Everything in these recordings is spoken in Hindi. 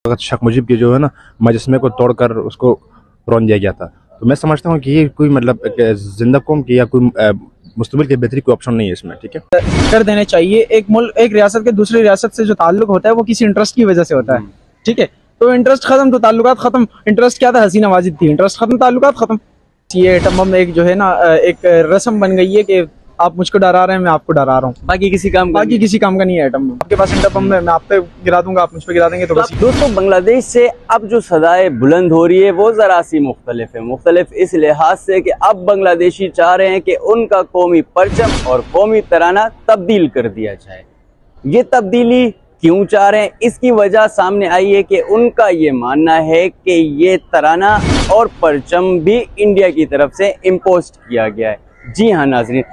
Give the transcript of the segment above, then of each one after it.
वक्त शेख मुजीब की जो है ना मजस्मे को तोड़कर उसको रौन दिया गया था। तो मैं समझता हूँ कि ये कोई मतलब जिंदा कौम की या कोई मुस्तकबिल की बेहतरी कोई ऑप्शन नहीं है इसमें। ठीक है, कर देने चाहिए। एक रियासत के दूसरी रियासत से जो ताल्लुक होता है वो किसी इंटरेस्ट की वजह से होता है। ठीक है, तो इंटरेस्ट खत्म तो ताल्लुकात खत्म। इंटरेस्ट क्या था? हसीना वाजिद थी, इंटरेस्ट खत्म, ताल्लुकात खत्म। ये एटम बम एक जो है ना एक रस्म बन गई है कि आप मुझको डरा रहे हैं, मैं आपको डरा रहा हूँ। बाकी किसी काम का नहीं है एटम बम। आपके पास एटम बम है, मैं आप पे गिरा दूंगा, आप मुझ पे गिरा देंगे, तो बस। दोस्तों, बांग्लादेश से अब जो सदाएं बुलंद हो रही है वो जरा सी मुख्तलिफ है। मुख्तलिफ इस लिहाज से कि अब बांग्लादेशी चाह रहे हैं कि उनका कौमी परचम और कौमी तराना तब्दील कर दिया जाए। ये तब्दीली क्यों चाह रहे हैं, इसकी वजह सामने आई है कि उनका ये मानना है कि ये तराना और परचम भी इंडिया की तरफ से इम्पोज किया गया है। जी हाँ नाज़रीन,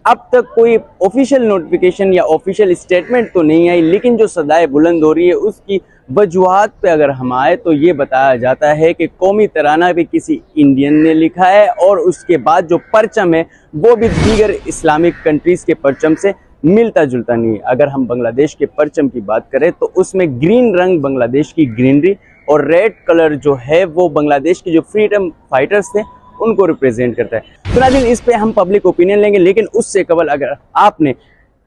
अब तक कोई ऑफिशियल नोटिफिकेशन या ऑफिशियल स्टेटमेंट तो नहीं आई, लेकिन जो सदाएं बुलंद हो रही है उसकी वजूहात पे अगर हम आए तो ये बताया जाता है कि कौमी तराना भी किसी इंडियन ने लिखा है और उसके बाद जो परचम है वो भी दीगर इस्लामिक कंट्रीज़ के परचम से मिलता जुलता नहीं है। अगर हम बांग्लादेश के परचम की बात करें तो उसमें ग्रीन रंग बांग्लादेश की ग्रीनरी और रेड कलर जो है वो बांग्लादेश के जो फ्रीडम फाइटर्स थे उनको रिप्रेजेंट करता है। तो नाज़रीन, इस पे हम पब्लिक ओपिनियन लेंगे, लेकिन उससे कबल अगर आपने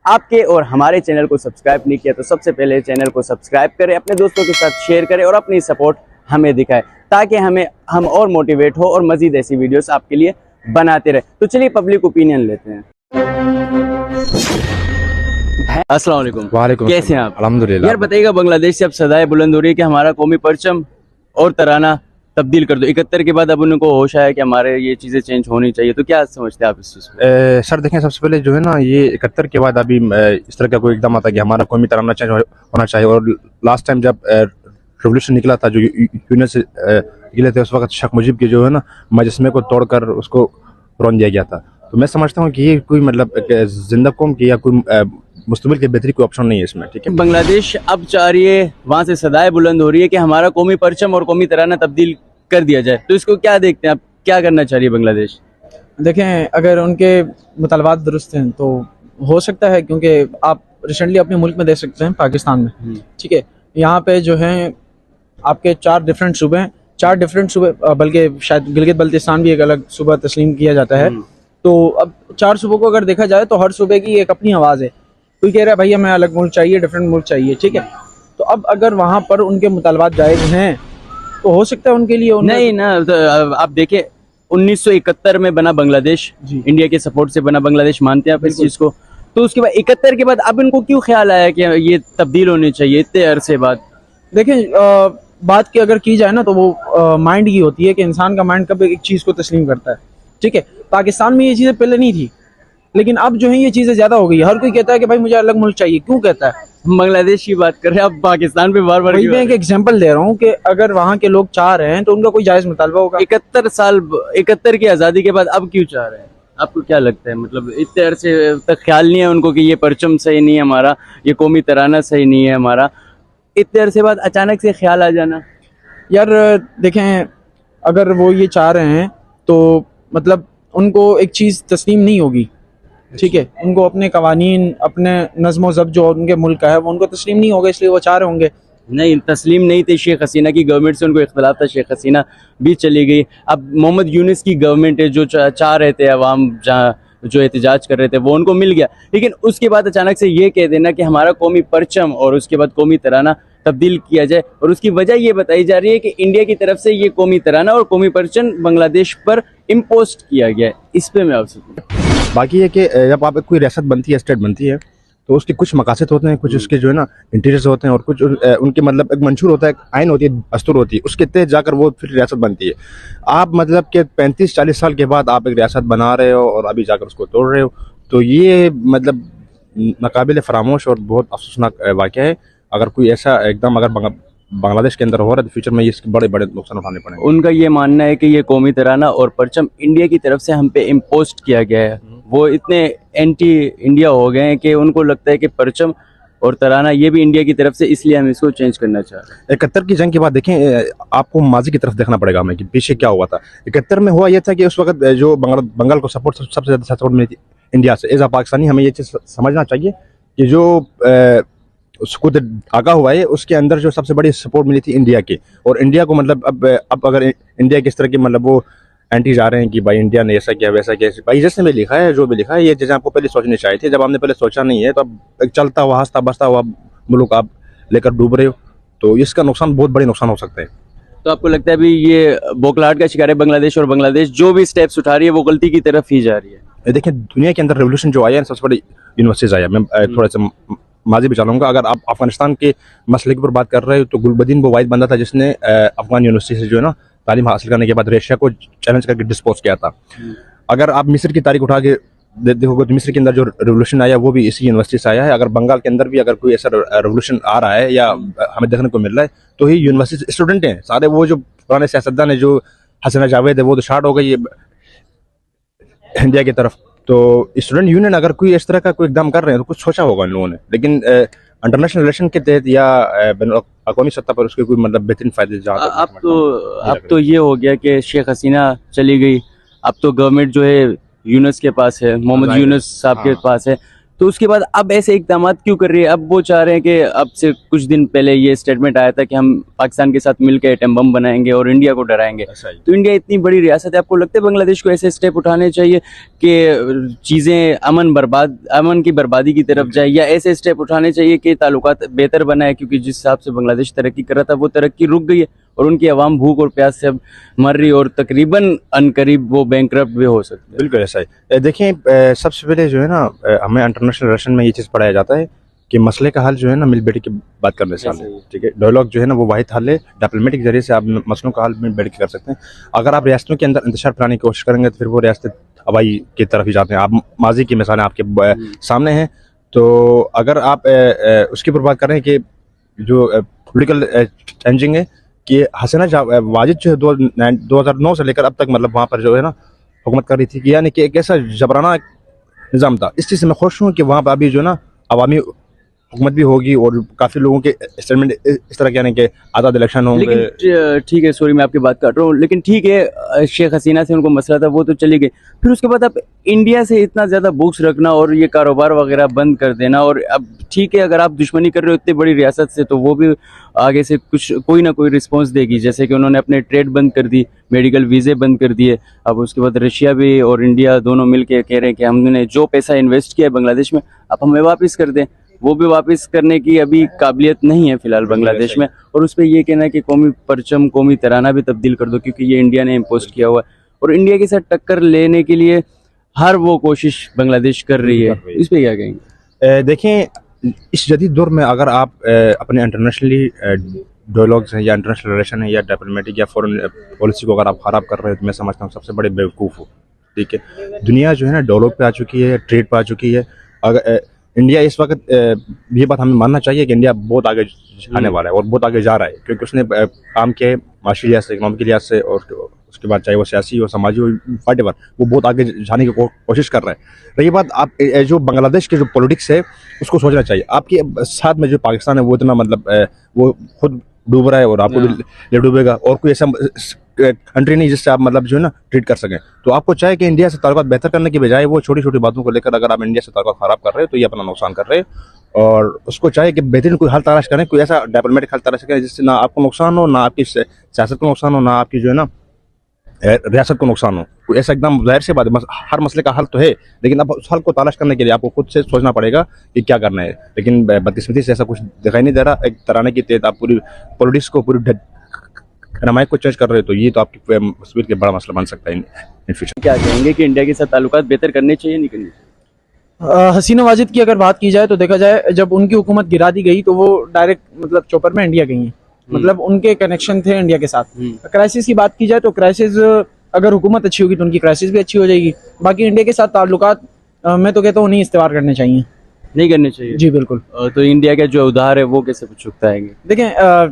आपके और हमारे चैनल को सब्सक्राइब नहीं किया तो सबसे पहले चैनल को सब्सक्राइब करें, अपने दोस्तों के साथ शेयर करें और अपनी सपोर्ट हमें दिखाएं ताकि हम और मोटिवेट हो और मज़ीद ऐसी वीडियोस आपके लिए बनाते रहे। तो चलिए पब्लिक ओपिनियन लेते हैं। अस्सलाम वालेकुम। वालेकुम। कैसे हैं आप? अल्हम्दुलिल्लाह। यार बताइएगा, बांग्लादेश से अब सदाएं बुलंद हो रही है कि हमारा कौमी परचम और तराना तब्दील कर दो। 71 के बाद अब उनको होश आया कि हमारे ये चीज़ें चेंज होनी चाहिए। तो क्या समझते हैं आप इस चीज़ को? सर देखें, सबसे पहले जो है ना ये 71 के बाद अभी इस तरह का कोई एकदम आता कि हमारा कौमी तराना चेंज होना चाहिए। और लास्ट टाइम जब रेवोल्यूशन निकला था जो यूनियन से निकले थे, उस वक्त शेख मुजीब की जो है ना मजस्मे को तोड़कर उसको रौन दिया गया था। तो मैं समझता हूँ कि ये कोई मतलब जिंदा कौम की या कोई मुस्तकबिल की बेहतरी कोई ऑप्शन नहीं है इसमें। ठीक है, बांग्लादेश अब चाह रही है, वहाँ से सदाएं बुलंद हो रही है कि हमारा कौमी परचम और कौमी तराना तब्दील कर दिया जाए। तो इसको क्या देखते हैं आप, क्या करना चाह रही है बांग्लादेश? देखें, अगर उनके मुतालबात दुरुस्त हैं तो हो सकता है, क्योंकि आप रिसेंटली अपने मुल्क में देख सकते हैं, पाकिस्तान में। ठीक है, यहाँ पे जो हैं आपके 4 डिफरेंट सूबे हैं, 4 डिफरेंट सूबे, बल्कि शायद गिलगित बल्तिस्तान भी एक अलग सूबा तस्लीम किया जाता है। तो अब 4 सूबों को अगर देखा जाए तो हर सूबे की एक अपनी आवाज़ है। कोई कह रहा है भाई हमें अलग मुल्क चाहिए, डिफरेंट मुल्क चाहिए। ठीक है, तो अब अगर वहाँ पर उनके मुतालबात जायज़ हैं तो हो सकता है उनके लिए नहीं ना। तो आप देखिए, 1971 में बना बांग्लादेश, इंडिया के सपोर्ट से बना बांग्लादेश, मानते हैं आप इस चीज़ को? तो उसके बाद 71 के बाद अब इनको क्यों ख्याल आया कि ये तब्दील होनी चाहिए इतने अरसे बाद? देखें, बात की अगर की जाए ना तो वो माइंड की होती है कि इंसान का माइंड कब एक चीज़ को तस्लीम करता है। ठीक है, पाकिस्तान में ये चीज़ें पहले नहीं थी, लेकिन अब जो है ये चीज़ें ज़्यादा हो गई है। हर कोई कहता है कि भाई मुझे अलग मुल्क चाहिए। क्यों कहता है? हम बांग्लादेश की बात कर रहे हैं, अब पाकिस्तान पे बार बार मैं एक एग्जांपल दे रहा हूँ कि अगर वहाँ के लोग चाह रहे हैं तो उनका कोई जायज़ मुतालबा होगा। 71 की आज़ादी के बाद अब क्यों चाह रहे हैं? आपको क्या लगता है? मतलब इतने अरसे तक ख्याल नहीं है उनको कि ये परचम सही नहीं है हमारा, ये कौमी तराना सही नहीं है हमारा, इतने अरसे बाद अचानक से ख्याल आ जाना? यार देखें, अगर वो ये चाह रहे हैं तो मतलब उनको एक चीज़ तस्लीम नहीं होगी। ठीक है, उनको अपने कवानीन, अपने नज़्म व ज़ब्त जो उनके मुल्क का है वो उनको तस्लीम नहीं होगा, इसलिए वो चाह रहे होंगे। नहीं, तस्लीम नहीं थी। शेख हसीना की गवर्नमेंट से उनको इख्तलाफ था, शेख हसीना भी चली गई। अब मोहम्मद यूनिस की गवर्नमेंट है जो चाह रहे थे अवाम जहाँ जो एहतजाज कर रहे थे वो उनको मिल गया। लेकिन उसके बाद अचानक से ये कह देना कि हमारा कौमी परचम और उसके बाद कौमी तराना तब्दील किया जाए, और उसकी वजह ये बताई जा रही है कि इंडिया की तरफ से ये कौमी तराना और कौमी परचम बांग्लादेश पर इम्पोज किया गया है। इस पर मैं आपसे बाकी ये कि जब आप कोई रियासत बनती है, स्टेट बनती है, तो उसके कुछ मकासद होते हैं, कुछ उसके जो है ना इंटीरियर्स होते हैं, और कुछ उनके मतलब एक मंशूर होता है, एक आइन होती है, दस्तूर होती है, उसके तहत जाकर वो फिर रियासत बनती है। आप मतलब कि 35-40 साल के बाद आप एक रियासत बना रहे हो और अभी जाकर उसको तोड़ रहे हो, तो ये मतलब नाकाबिल फरामोश और बहुत अफसोसनाक वाक़या है। अगर कोई ऐसा एकदम अगर बांग्लादेश के अंदर हो रहा है तो फ्यूचर में इसके बड़े बड़े नुकसान उठाने पड़ेंगे। उनका ये मानना है कि ये कौमी तराना और परचम इंडिया की तरफ से हम पे इम्पोज किया गया है। वो इतने एंटी इंडिया हो गए हैं कि उनको लगता है कि परचम और तराना ये भी इंडिया की तरफ से, इसलिए हम इसको चेंज करना चाह रहे हैं। 71 की जंग के बाद देखें, आपको माजी की तरफ देखना पड़ेगा हमें कि पीछे क्या हुआ था। 71 में हुआ यह था कि उस वक्त जो बंगाल को सपोर्ट सबसे ज़्यादा सपोर्ट मिली थी इंडिया से। एज आ पाकिस्तानी हमें ये चीज़ समझना चाहिए कि जो उसको आगा हुआ है, उसके अंदर जो सबसे बड़ी सपोर्ट मिली थी इंडिया की। और इंडिया को मतलब अब अगर इंडिया किस तरह की मतलब वो एंटी जा रहे हैं कि भाई इंडिया ने ऐसा किया वैसा किया, भाई जैसे भी लिखा है जो भी लिखा है ये चीज़ें आपको पहले सोचनी चाहिए थी। जब आपने पहले सोचा नहीं है तो अब एक चलता हुआ हंसता बसता हुआ मुल्क आप लेकर डूब रहे हो, तो इसका नुकसान बहुत बड़े नुकसान हो सकता है। तो आपको लगता है अभी ये बौखलाहट का शिकार है बांग्लादेश, और बांग्लादेश जो भी स्टेप्स उठा रही है वो गलती की तरफ ही जा रही है? देखिए दुनिया के अंदर रेवोल्यूशन जो आया है सबसे बड़ी यूनिवर्सिटीज आया। मैं थोड़ा सा माजी भी चलाऊंगा। अगर आप अफगानिस्तान के मसले के ऊपर बात कर रहे हो तो गुलबदीन वो वाहिद बंदा था जिसने अफगान यूनिवर्सिटी से जो है ना तालीम हासिल करने के बाद रशिया को चैलेंज करके डिस्पोज किया था। अगर आप मिस्र की तारीख उठा के देखोगे तो मिस्र के अंदर जो रेवोल्यूशन आया वो भी इसी यूनिवर्सिटी से आया है। अगर बंगाल के अंदर भी अगर कोई ऐसा रेवोल्यूशन आ रहा है या हमें देखने को मिल रहा है तो ही यूनिवर्सिटी स्टूडेंट हैं सारे। वो जो पुराने सियासतदान है जो हसीना जावेद है वो तो शार्ट हो गई है इंडिया की तरफ। तो स्टूडेंट यूनियन अगर कोई इस तरह का कोई इकदाम कर रहे हैं तो कुछ सोचा होगा इन लोगों ने, लेकिन इंटरनेशनल रिलेशन के तहत या अक़वामी सतह पर उसके कोई मतलब बेहतरीन फायदे अब तो ये हो गया कि शेख हसीना चली गई, अब तो गवर्नमेंट जो है यूनुस के पास है, मोहम्मद यूनुस साहब के पास है, तो उसके बाद अब ऐसे इकदाम क्यों कर रही है? अब वो चाह रहे हैं कि अब से कुछ दिन पहले ये स्टेटमेंट आया था कि हम पाकिस्तान के साथ मिलकर एटम बम बनाएंगे और इंडिया को डराएंगे। तो इंडिया इतनी बड़ी रियासत है, आपको लगता है बांग्लादेश को ऐसे स्टेप उठाने चाहिए कि चीज़ें अमन की बर्बादी की तरफ जाए, या ऐसे स्टेप उठाने चाहिए कि ताल्लुकात बेहतर बनाए? क्योंकि जिस हिसाब से बांग्लादेश तरक्की कर रहा था वो तरक्की रुक गई है और उनकी आवाम भूख और प्यास से अब मर रही, और तकरीबन अनकरीब वो बैंकरप्ट भी हो सकते हैं। बिल्कुल ऐसा है। देखिए सबसे पहले जो है ना हमें इंटरनेशनल रिलेशन में ये चीज़ पढ़ाया जाता है कि मसले का हल जो है ना मिल बैठ के बात करने से है, ठीक है। डायलॉग जो है ना वो वाहिद हल है, डिप्लोमेटिक के जरिए से आप मसलों का हल मिल बैठ के कर सकते हैं। अगर आप रियासतों के अंदर इंतशार फैलाने की कोशिश करेंगे तो फिर वो रियासतें तबाही की तरफ ही जाते हैं। आप माजी की मिसालें आपके सामने हैं। तो अगर आप उसके ऊपर बात करें कि जो पोलिटिकल चेंजिंग है कि हसीना वाजिद जो है 2009 से लेकर अब तक मतलब वहाँ पर जो है ना हुकूमत कर रही थी, कि यानी कि एक ऐसा जबराना निज़ाम था। इस चीज़ से मैं खुश हूँ कि वहाँ पर अभी जो है ना अवामी हुकूमत भी होगी और काफ़ी लोगों के स्टेटमेंट इस तरह के यानी कि आज़ाद इलेक्शन होंगे। लेकिन ठीक है, सॉरी मैं आपकी बात काट रहा हूँ, लेकिन ठीक है शेख हसीना से उनको मसला था वो तो चली गई, फिर उसके बाद आप इंडिया से इतना ज़्यादा बुक्स रखना और ये कारोबार वगैरह बंद कर देना, और अब ठीक है अगर आप दुश्मनी कर रहे हो इतनी बड़ी रियासत से तो वो भी आगे से कोई ना कोई रिस्पॉन्स देगी। जैसे कि उन्होंने अपने ट्रेड बंद कर दी, मेडिकल वीज़े बंद कर दिए, अब उसके बाद रशिया भी और इंडिया दोनों मिल के कह रहे हैं कि हमने जो पैसा इन्वेस्ट किया है बांग्लादेश में आप हमें वापस कर दें। वो भी वापस करने की अभी काबिलियत नहीं है फिलहाल बांग्लादेश में, और उस पर यह कहना है कि कौमी परचम कौमी तराना भी तब्दील कर दो क्योंकि ये इंडिया ने इम्पोज किया हुआ है, और इंडिया के साथ टक्कर लेने के लिए हर वो कोशिश बांग्लादेश कर रही है। इस पर क्या कहेंगे? देखें इस जदीद दौर में अगर आप अपने इंटरनेशनली डायलॉग्स हैं या इंटरनेशनल रिलेशन है या डिप्लोमेटिक या फॉरेन पॉलिसी को अगर आप ख़राब कर रहे हो तो मैं समझता हूँ सबसे बड़े बेवकूफ़ हो, ठीक है। दुनिया जो है ना डेवलप पे आ चुकी है, ट्रेड पे आ चुकी है। अगर इंडिया इस वक्त ये बात हमें मानना चाहिए कि इंडिया बहुत आगे आने वाला है और बहुत आगे जा रहा है, क्योंकि उसने काम किया है माशी लिहाज से, इकनॉमिक लिहाज से, और उसके बाद चाहे वो सियासी हो, समाजी हो, व्हाटएवर, वो बहुत आगे जाने की कोशिश कर रहा है। रही बात आप जो बांग्लादेश के जो पॉलिटिक्स है उसको सोचना चाहिए। आपके साथ में जो पाकिस्तान है वो इतना मतलब वो खुद डूब रहा है और आपको भी ले डूबेगा, और कोई ऐसा कंट्री नहीं जिससे आप मतलब जो है ना ट्रीट कर सकें। तो आपको चाहे कि इंडिया से ताल्लुकात बेहतर करने की बजाय वो छोटी छोटी बातों को लेकर अगर आप इंडिया से ताल्लुकात खराब कर रहे हो तो ये अपना नुकसान कर रहे हैं, और उसको चाहे कि बेहतरीन कोई हल तलाश करें, कोई ऐसा डिप्लोमेटिक हल तलाश करें जिससे ना आपको नुकसान हो, ना आपकी सियासत को नुकसान हो, ना आपकी जो है ना रियासत को नुकसान हो। कोई ऐसा एकदम जाहिर सी बात है हर मसले का हल तो है, लेकिन अब उस हल को तलाश करने के लिए आपको खुद से सोचना पड़ेगा कि क्या करना है। लेकिन बदकिस्मती से ऐसा कुछ दिखाई नहीं दे रहा। एक तराने की तहत आप पूरी पॉलिटिक्स को, पूरी रमायत को चेंज कर रहे हो, तो ये तो आपकी तस्वीर के बड़ा मसला बन सकता है इन फ्यूचर। क्या कहेंगे कि इंडिया के साथ ताल्लुकात बेहतर करने चाहिए नहीं करने चाहिए? हसीना वाजिद की अगर बात की जाए तो देखा जाए जब उनकी हुकूमत गिरा दी गई तो वो डायरेक्ट मतलब चौपर में इंडिया गई हैं, मतलब उनके कनेक्शन थे इंडिया के साथ। क्राइसिस की बात की जाए तो क्राइसिस अगर हुकूमत अच्छी होगी तो उनकी क्राइसिस भी अच्छी हो जाएगी। बाकी इंडिया के साथ ताल्लुकात मैं तो कहता हूँ नहीं इस्तेमाल करने चाहिए, नहीं करने चाहिए। जी बिल्कुल। तो इंडिया के जो उधार है वो कैसे चुकता है? देखें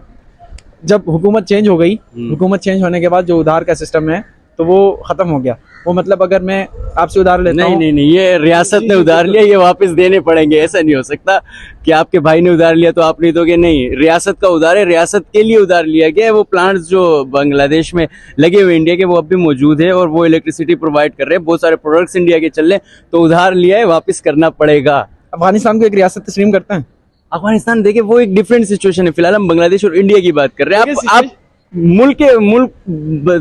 जब हुकूमत चेंज हो गई, हुकूमत चेंज होने के बाद जो उधार का सिस्टम है तो वो खत्म हो गया। वो मतलब अगर मैं आपसे उधार लेता हूं, नहीं, ये रियासत ने उधार लिया, ये वापस देने पड़ेंगे। ऐसा नहीं हो सकता कि आपके भाई ने उधार लिया तो आप नहीं दोगे। नहीं, रियासत का उधार है, रियासत के लिए उधार लिया गया है। वो प्लांट्स जो बांग्लादेश में लगे हुए इंडिया के वो अब भी मौजूद है और वो इलेक्ट्रिसिटी प्रोवाइड कर रहे हैं, बहुत सारे प्रोडक्ट्स इंडिया के चल रहे हैं, तो उधार लिया है वापस करना पड़ेगा। अफगानिस्तान को एक रियासत तस्लीम करते हैं? अफगानिस्तान देखिए वो एक डिफरेंट सिचुएशन है। फिलहाल हम बांग्लादेश और इंडिया की बात कर रहे हैं। आप मुल्क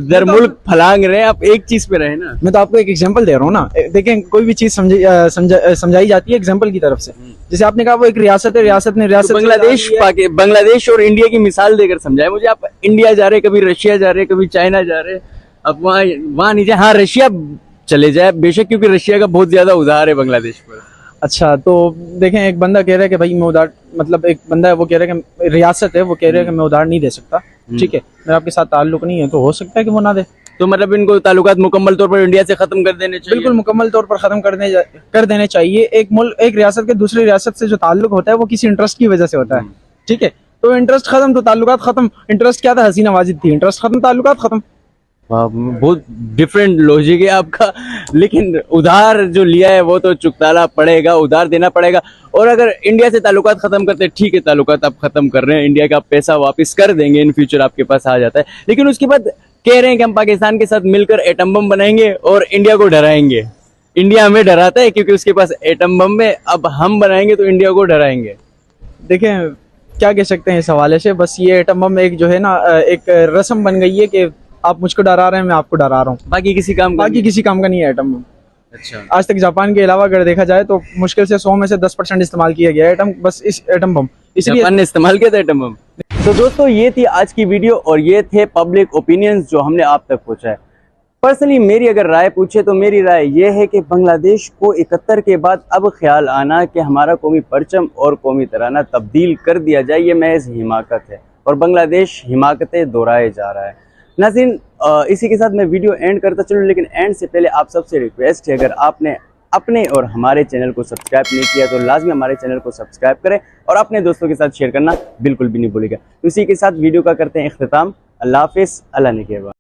दर मुल्क फलांग रहे हैं, आप एक चीज पे रहे ना। मैं तो आपको एक एग्जांपल दे रहा हूँ ना। देखें, कोई भी चीज समझाई जाती है एग्जांपल की तरफ से। जैसे आपने कहा वो एक रियासत है, रियासत ने रियासत तो बांग्लादेश और इंडिया की मिसाल देकर समझाए मुझे। आप इंडिया जा रहे, कभी रशिया जा रहे, कभी चाइना जा रहे, अब वहां नहीं जाए। हाँ, रशिया चले जाए बेशक, क्योंकि रशिया का बहुत ज्यादा उधार है बांग्लादेश पर। अच्छा, तो देखें, एक बंदा कह रहा है कि भाई मैं उधार, मतलब एक बंदा है वो कह रहा है कि रियासत है, वो कह रहा है कि मैं उधार नहीं दे सकता, ठीक है, मेरा आपके साथ ताल्लुक नहीं है, तो हो सकता है कि वो ना दे। तो मतलब इनको ताल्लुकात मुकम्मल तौर पर इंडिया से खत्म कर देने चाहिए। बिल्कुल मुकम्मल तौर पर खत्म कर देने चाहिए। एक रियासत के दूसरी रियासत से जो ताल्लुक होता है वो किसी इंटरेस्ट की वजह से होता है, ठीक है। तो इंटरेस्ट खत्म तो ताल्लुकात खत्म। इंटरेस्ट क्या था? हसीना वाजिद थी, इंटरेस्ट खत्म, ताल्लुकात खत्म। बहुत डिफरेंट लॉजिक है आपका। लेकिन उधार जो लिया है वो तो चुकाना पड़ेगा, उधार देना पड़ेगा। और अगर इंडिया से ताल्लुकात खत्म करते, ठीक है, ताल्लुकात आप खत्म कर रहे हैं, इंडिया का पैसा वापस कर देंगे, इन फ्यूचर आपके पास आ जाता है, लेकिन उसके बाद कह रहे हैं कि हम पाकिस्तान के साथ मिलकर एटम बम बनाएंगे और इंडिया को डराएंगे। इंडिया हमें डराता है क्योंकि उसके पास एटम बम है, अब हम बनाएंगे तो इंडिया को डराएंगे। देखें, क्या कह सकते हैं इस हवाले से। बस ये एटम बम एक जो है ना, एक रस्म बन गई है कि आप मुझको डरा रहे हैं, मैं आपको डरा रहा हूँ। बाकी किसी काम का नहीं है एटम बम। अच्छा, आज तक जापान के अलावा अगर देखा जाए तो मुश्किल से 100 में से 10% इस्तेमाल किया गया है एटम, बस इस एटम बम, इसलिए जापान ने इस्तेमाल किया था एटम बम। तो दोस्तों, ये थी आज की वीडियो और ये थे पब्लिक ओपिनियंस जो हमने आप तक पहुंचाए। पर्सनली मेरी अगर राय पूछे तो मेरी राय ये है कि बांग्लादेश को 71 के बाद अब ख्याल आना कि हमारा कौमी परचम और कौमी तराना तब्दील कर दिया जाए, ये महज हिमाकत है और बांग्लादेश हिमाकतें दोहराए जा रहा है। नाज़रीन, इसी के साथ मैं वीडियो एंड करता चलूँ, लेकिन एंड से पहले आप सबसे रिक्वेस्ट है, अगर आपने अपने और हमारे चैनल को सब्सक्राइब नहीं किया तो लाजमी हमारे चैनल को सब्सक्राइब करें और अपने दोस्तों के साथ शेयर करना बिल्कुल भी नहीं भूलिएगा। तो इसी के साथ वीडियो का करते हैं इख्तिताम। अल्लाह हाफिज़, अल्लाह निगहबान।